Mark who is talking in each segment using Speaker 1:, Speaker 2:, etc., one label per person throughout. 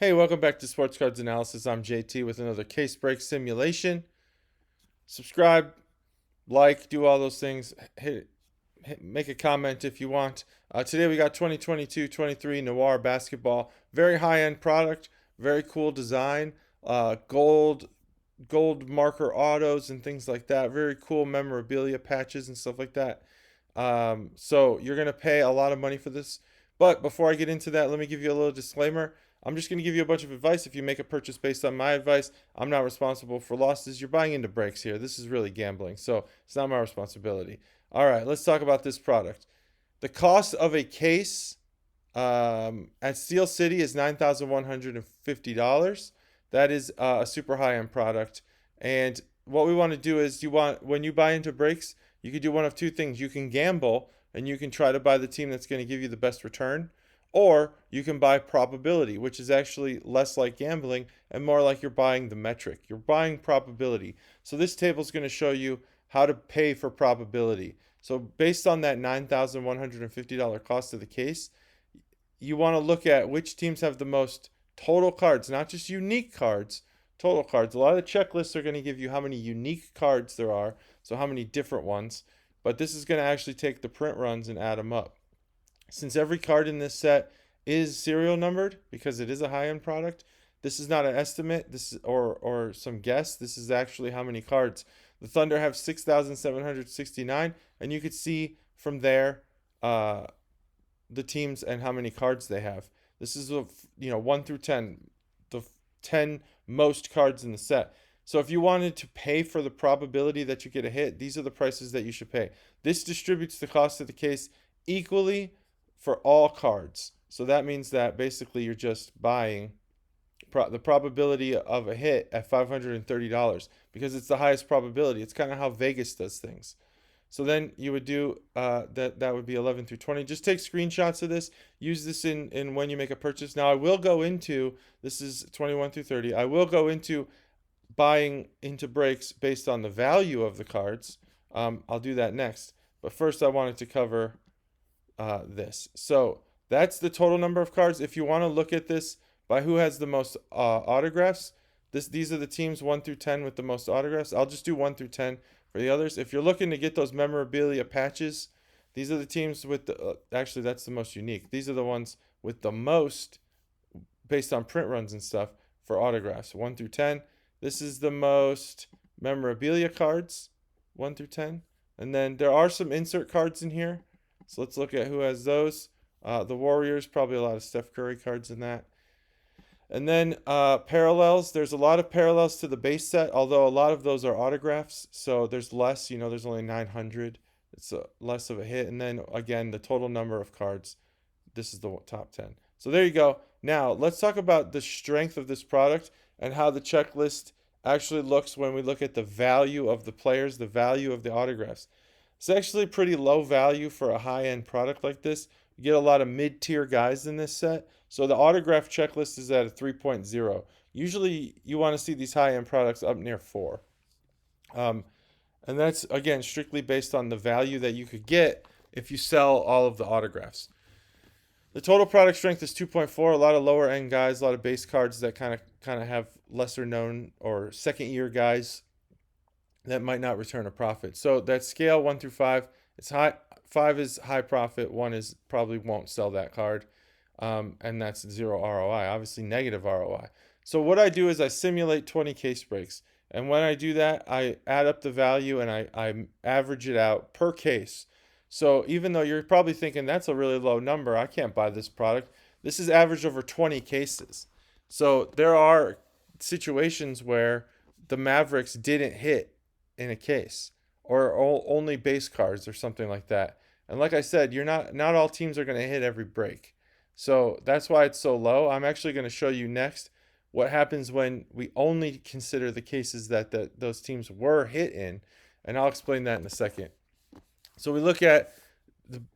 Speaker 1: Hey, welcome back to Sports Cards Analysis. I'm JT with another case break simulation. Subscribe, like, do all those things. Make a comment if you want. Today we got 2022-23 Noir basketball. Very high-end product, very cool design. Gold marker autos and things like that. Very cool memorabilia patches and stuff like that. So you're gonna pay a lot of money for this. But before I get into that, let me give you a little disclaimer. I'm just going to give you a bunch of advice. If you make a purchase based on my advice, I'm not responsible for losses. You're buying into breaks here. This is really gambling, so it's not my responsibility. All right, let's talk about this product. The cost of a case at Steel City is $9,150. That is a super high-end product. And what we want to do is when you buy into breaks, you can do one of two things. You can gamble and you can try to buy the team that's going to give you the best return, or you can buy probability, which is actually less like gambling and more like you're buying the metric. You're buying probability. So this table is going to show you how to pay for probability. So based on that $9,150 cost of the case, you want to look at which teams have the most total cards, not just unique cards, total cards. A lot of the checklists are going to give you how many unique cards there are, so how many different ones. But this is going to actually take the print runs and add them up. Since every card in this set is serial numbered because it is a high-end product, this is not an estimate, this is or some guess. This is actually how many cards. The Thunder have 6,769, and you could see from there the teams and how many cards they have. This is 1 through 10, the 10 most cards in the set. So if you wanted to pay for the probability that you get a hit, these are the prices that you should pay. This distributes the cost of the case equally for all cards. So that means that basically you're just buying the probability of a hit at $530 because it's the highest probability. It's kind of how Vegas does things. So then you would do that would be 11 through 20. Just take screenshots of this. Use this in when you make a purchase. Now I will go into, this is 21 through 30. I will go into buying into breaks based on the value of the cards. I'll do that next. But first I wanted to cover this. So that's the total number of cards. If you want to look at this by who has the most autographs, these are the teams 1 through 10 with the most autographs. I'll just do 1 through 10 for the others. If you're looking to get those memorabilia patches, these are the teams with the actually that's the most unique. These are the ones with the most based on print runs and stuff for autographs 1 through 10. This is the most memorabilia cards 1 through 10. And then there are some insert cards in here. So let's look at who has those. The Warriors, probably a lot of Steph Curry cards in that. And then parallels. There's a lot of parallels to the base set, although a lot of those are autographs. So there's less, there's only 900. It's less of a hit. And then again, the total number of cards. This is the top 10. So there you go. Now let's talk about the strength of this product and how the checklist actually looks when we look at the value of the players, the value of the autographs. It's actually pretty low value for a high-end product like this. You get a lot of mid-tier guys in this set. So the autograph checklist is at a 3.0. Usually you want to see these high-end products up near 4. And that's, again, strictly based on the value that you could get if you sell all of the autographs. The total product strength is 2.4. A lot of lower-end guys, a lot of base cards that kind of have lesser-known or second-year guys that might not return a profit. So that scale 1 through 5, it's high. 5 is high profit. 1 is probably won't sell that card, and that's 0 ROI. Obviously negative ROI. So what I do is I simulate 20 case breaks, and when I do that, I add up the value and I average it out per case. So even though you're probably thinking that's a really low number, I can't buy this product. This is averaged over 20 cases. So there are situations where the Mavericks didn't hit in a case or only base cards or something like that. And like I said, you're not all teams are going to hit every break. So that's why it's so low. I'm actually going to show you next what happens when we only consider the cases that those teams were hit in, and I'll explain that in a second. So we look at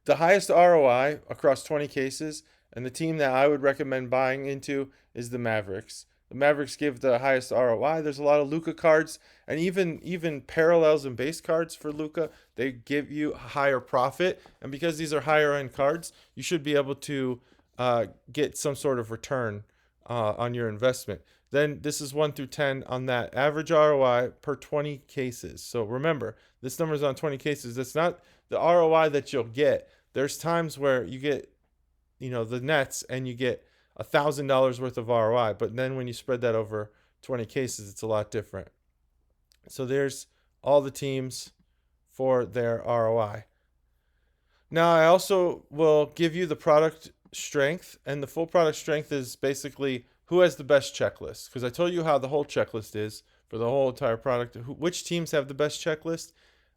Speaker 1: the highest ROI across 20 cases, and the team that I would recommend buying into is the Mavericks. The Mavericks give the highest ROI. There's a lot of Luka cards, and even parallels and base cards for Luka. They give you a higher profit, and because these are higher end cards, you should be able to get some sort of return on your investment. Then this is 1 through 10 on that average ROI per 20 cases. So remember, this number is on 20 cases. That's not the ROI that you'll get. There's times where you get, the nets and you get $1,000 worth of ROI, but then when you spread that over 20 cases, it's a lot different. So there's all the teams for their ROI. Now, I also will give you the product strength, and the full product strength is basically who has the best checklist. Because I told you how the whole checklist is for the whole entire product, which teams have the best checklist.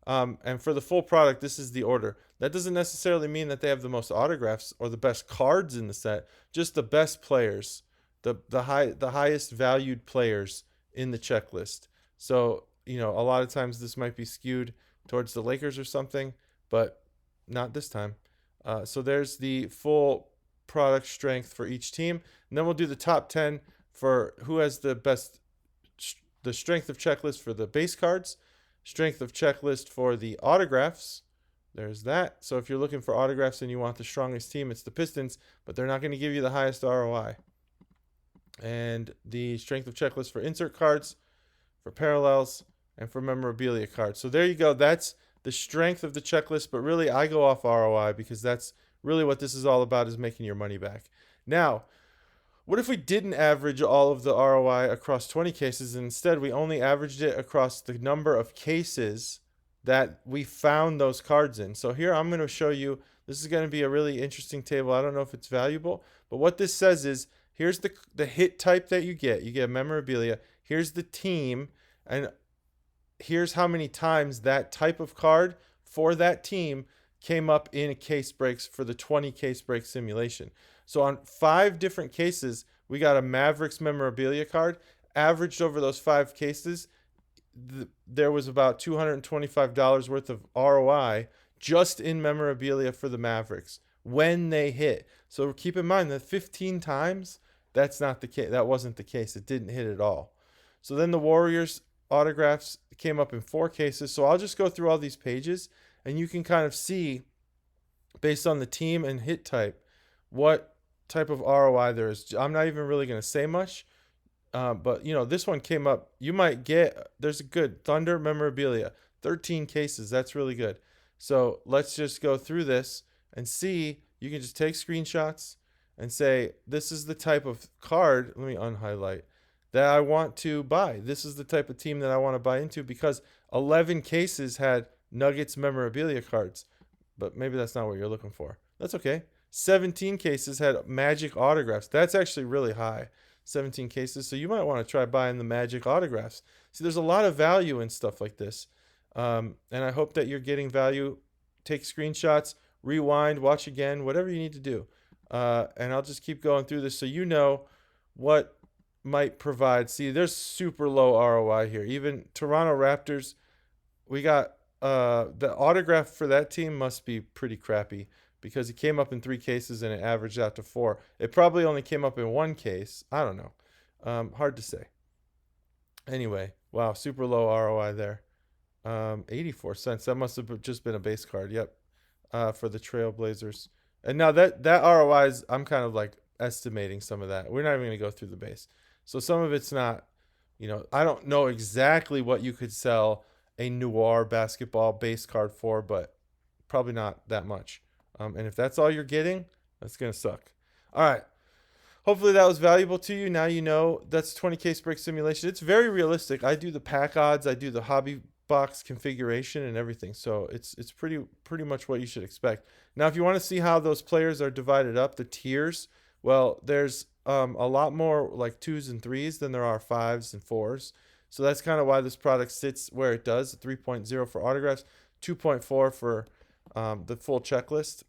Speaker 1: And for the full product, this is the order. That doesn't necessarily mean that they have the most autographs or the best cards in the set, just the best players, the highest valued players in the checklist. So, a lot of times this might be skewed towards the Lakers or something, but not this time. So there's the full product strength for each team. And then we'll do the top 10 for who has the strength of checklist for the base cards, strength of checklist for the autographs. There's that. So if you're looking for autographs and you want the strongest team, it's the Pistons, but they're not going to give you the highest ROI. And the strength of checklist for insert cards, for parallels, and for memorabilia cards. So there you go. That's the strength of the checklist, but really I go off ROI because that's really what this is all about, is making your money back. Now, what if we didn't average all of the ROI across 20 cases and instead we only averaged it across the number of cases that we found those cards in? So here I'm going to show you, this is going to be a really interesting table. I don't know if it's valuable, but what this says is here's the hit type that you get. You get memorabilia. Here's the team, and here's how many times that type of card for that team came up in case breaks for the 20 case break simulation. So on 5 different cases, we got a Mavericks memorabilia card. Averaged over those 5 cases, there was about $225 worth of ROI just in memorabilia for the Mavericks when they hit. So keep in mind that 15 times, that's not the case. That wasn't the case. It didn't hit at all. So then the Warriors autographs came up in 4 cases. So I'll just go through all these pages and you can kind of see, based on the team and hit type, what type of ROI there is. I'm not even really going to say much, but this one came up. You might get, there's a good Thunder memorabilia, 13 cases. That's really good. So let's just go through this and see. You can just take screenshots and say, this is the type of card. Let me unhighlight that I want to buy. This is the type of team that I want to buy into, because 11 cases had Nuggets memorabilia cards, but maybe that's not what you're looking for. That's okay. 17 cases had Magic autographs. That's actually really high, 17 cases. So you might want to try buying the Magic autographs. See, there's a lot of value in stuff like this. And I hope that you're getting value. Take screenshots, rewind, watch again, whatever you need to do. And I'll just keep going through this so you know what might provide. See, there's super low ROI here. Even Toronto Raptors, we got the autograph for that team must be pretty crappy, because it came up in 3 cases and it averaged out to 4. It probably only came up in 1 case. I don't know. Hard to say. Anyway, wow, super low ROI there. 84 cents. That must have just been a base card. Yep. For the Trailblazers. And now that ROI is, I'm kind of like estimating some of that. We're not even going to go through the base. So some of it's not, I don't know exactly what you could sell a Noir basketball base card for, but probably not that much. And if that's all you're getting, that's going to suck. All right. Hopefully that was valuable to you. Now you know that's 20 case break simulation. It's very realistic. I do the pack odds. I do the hobby box configuration and everything. So it's pretty much what you should expect. Now, if you want to see how those players are divided up, the tiers, well, there's a lot more like 2s and 3s than there are 5s and 4s. So that's kind of why this product sits where it does, 3.0 for autographs, 2.4 for the full checklist.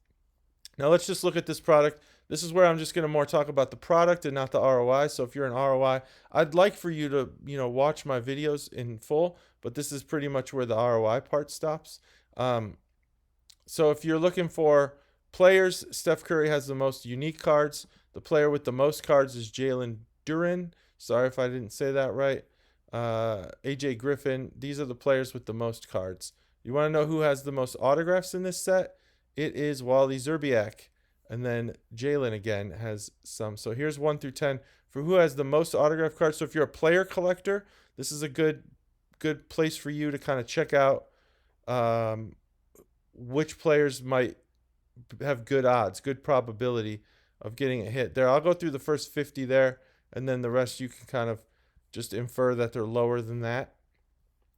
Speaker 1: Now let's just look at this product. This is where I'm just going to more talk about the product and not the ROI. So if you're an ROI, I'd like for you to, watch my videos in full, but this is pretty much where the ROI part stops. So if you're looking for players, Steph Curry has the most unique cards. The player with the most cards is Jalen Duren. Sorry if I didn't say that right. AJ Griffin. These are the players with the most cards. You want to know who has the most autographs in this set? It is Wally Szczerbiak. And then Jalen again has some. So here's 1 through 10 for who has the most autograph cards. So if you're a player collector, this is a good place for you to kind of check out um, which players might have good odds, good probability of getting a hit. There, I'll go through the first 50 there, and then the rest you can kind of just infer that they're lower than that.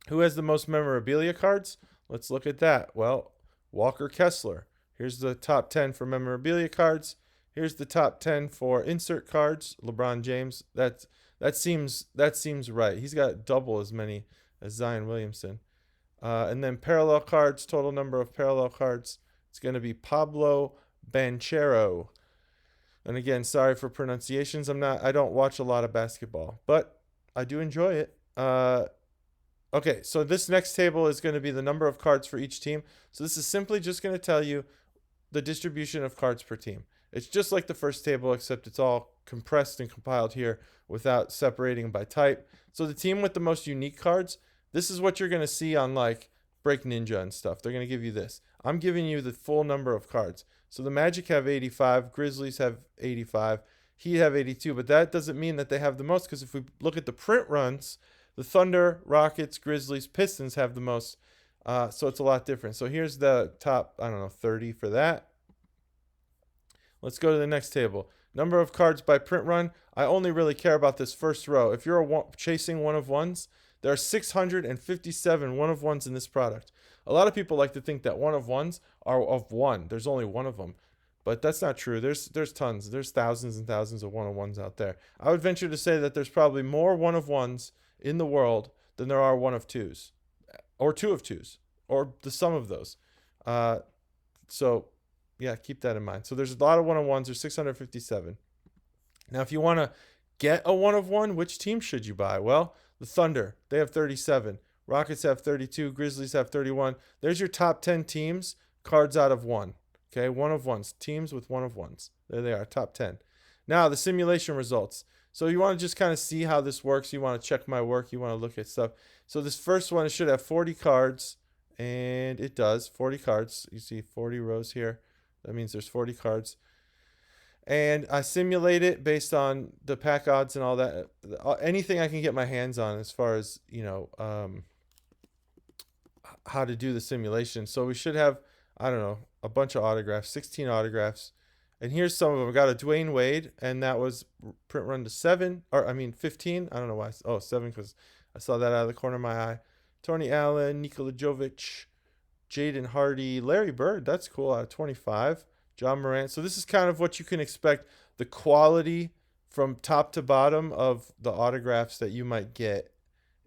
Speaker 1: Who has the most memorabilia cards? Let's look at that. Well, Walker Kessler. Here's the top 10 for memorabilia cards. Here's the top 10 for insert cards. LeBron James. That seems right. He's got double as many as Zion Williamson. And then parallel cards, total number of parallel cards. It's going to be Pablo Banchero. And again, sorry for pronunciations. I don't watch a lot of basketball, but I do enjoy it. Okay, so this next table is going to be the number of cards for each team. So this is simply just going to tell you the distribution of cards per team. It's just like the first table, except it's all compressed and compiled here without separating by type. So the team with the most unique cards, this is what you're going to see on like Break Ninja and stuff. They're going to give you this. I'm giving you the full number of cards. So the Magic have 85, Grizzlies have 85, Heat have 82, but that doesn't mean that they have the most, because if we look at the print runs, the Thunder, Rockets, Grizzlies, Pistons have the most. So it's a lot different. So here's the top, 30 for that. Let's go to the next table. Number of cards by print run. I only really care about this first row. If you're chasing one of ones, there are 657 one of ones in this product. A lot of people like to think that one of ones are of one. There's only one of them. But that's not true. There's tons. There's thousands and thousands of one of ones out there. I would venture to say that there's probably more one of ones in the world than there are one of twos, or two of twos, or the sum of those. So yeah, keep that in mind. So there's a lot of one of ones. There's 657. Now, if you want to get a one of one, which team should you buy? Well, the Thunder, they have 37. Rockets have 32. Grizzlies have 31. There's your top 10 teams, cards out of one. Okay, one of ones, teams with one of ones. There they are, top 10. Now, the simulation results. So you want to just kind of see how this works. You want to check my work. You want to look at stuff. So this first one, it should have 40 cards, and it does, 40 cards. You see 40 rows here. That means there's 40 cards. And I simulate it based on the pack odds and all that. Anything I can get my hands on as far as, how to do the simulation. So we should have, a bunch of autographs, 16 autographs. And here's some of them. I got a Dwayne Wade, and that was print run to 15. I don't know why. 7, because I saw that out of the corner of my eye. Tony Allen, Nikola Jovic, Jaden Hardy, Larry Bird. That's cool, out of 25. John Morant. So this is kind of what you can expect, the quality from top to bottom of the autographs that you might get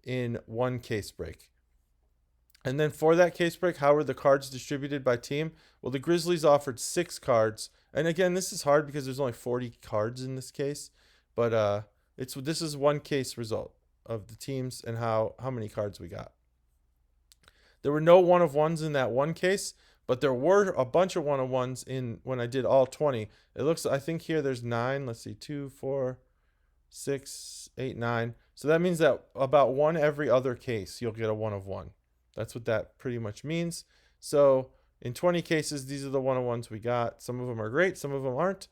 Speaker 1: in one case break. And then for that case break, how were the cards distributed by team? Well, the Grizzlies offered 6 cards. And again, this is hard because there's only 40 cards in this case. But this is one case result of the teams and how many cards we got. There were no one of ones in that one case, but there were a bunch of one of ones in when I did all 20. I think here there's 9. Let's see, 2, 4, 6, 8, 9. So that means that about one every other case, you'll get a one of one. That's what that pretty much means. So in 20 cases, these are the one of ones we got. Some of them are great, some of them aren't.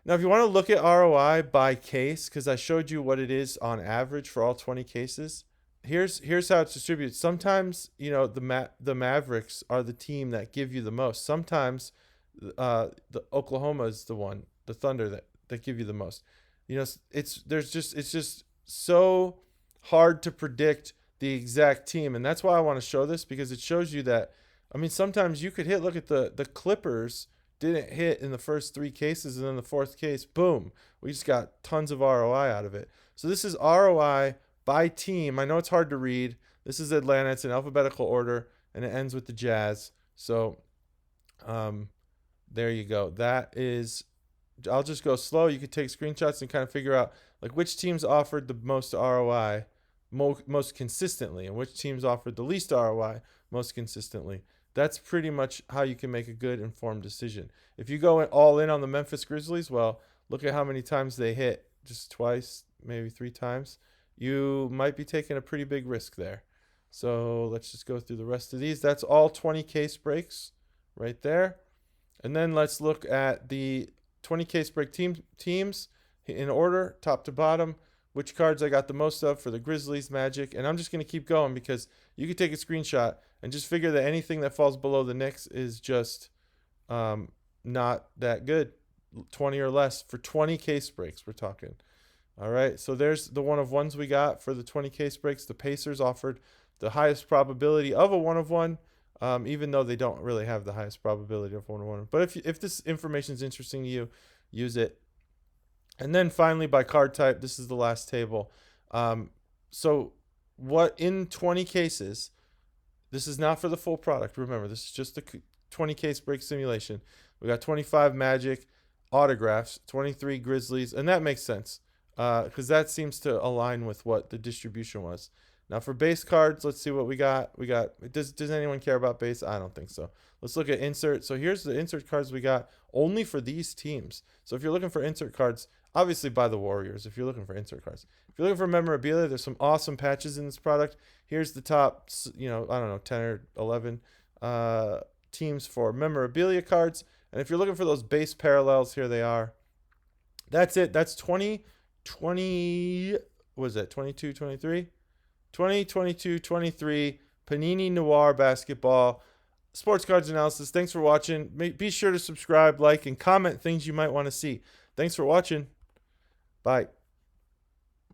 Speaker 1: Now, if you want to look at ROI by case, because I showed you what it is on average for all 20 cases, here's how it's distributed. Sometimes, the Mavericks are the team that give you the most. Sometimes the Oklahoma is the Thunder that give you the most. It's just so hard to predict the exact team, and that's why I want to show this, because it shows you that, sometimes you could hit. Look at the Clippers didn't hit in the first 3 cases, and then the 4th case, boom, we just got tons of ROI out of it. So this is ROI by team. I know it's hard to read. This is Atlanta. It's in alphabetical order, and it ends with the Jazz. So there you go. That is, I'll just go slow. You could take screenshots and kind of figure out like which teams offered the most ROI most consistently, and which teams offered the least ROI most consistently. That's pretty much how you can make a good informed decision. If you go all in on the Memphis Grizzlies, well, look at how many times they hit. Just twice, maybe 3 times. You might be taking a pretty big risk there. So let's just go through the rest of these. That's all 20 case breaks right there. And then let's look at the 20 case break teams in order, top to bottom, which cards I got the most of for the Grizzlies, Magic. And I'm just going to keep going because you can take a screenshot and just figure that anything that falls below the Knicks is just not that good. 20 or less for 20 case breaks, we're talking. All right, so there's the one of ones we got for the 20 case breaks. The Pacers offered the highest probability of a one of one, even though they don't really have the highest probability of one of one. But if this information is interesting to you, use it. And then finally, by card type, this is the last table. So what in 20 cases, this is not for the full product. Remember, this is just the 20 case break simulation. We got 25 Magic autographs, 23 Grizzlies, and that makes sense because that seems to align with what the distribution was. Now for base cards, let's see what we got. Does anyone care about base? I don't think so. Let's look at insert. So here's the insert cards we got only for these teams. So if you're looking for insert cards, obviously buy the Warriors if you're looking for insert cards. If you're looking for memorabilia, there's some awesome patches in this product. Here's the top, I don't know, 10 or 11 teams for memorabilia cards. And if you're looking for those base parallels, here they are. That's it. That's 2020, what is that, 22, 23? 2022, 23 Panini Noir basketball sports cards analysis. Thanks for watching. Be sure to subscribe, like, and comment things you might want to see. Thanks for watching. Bye.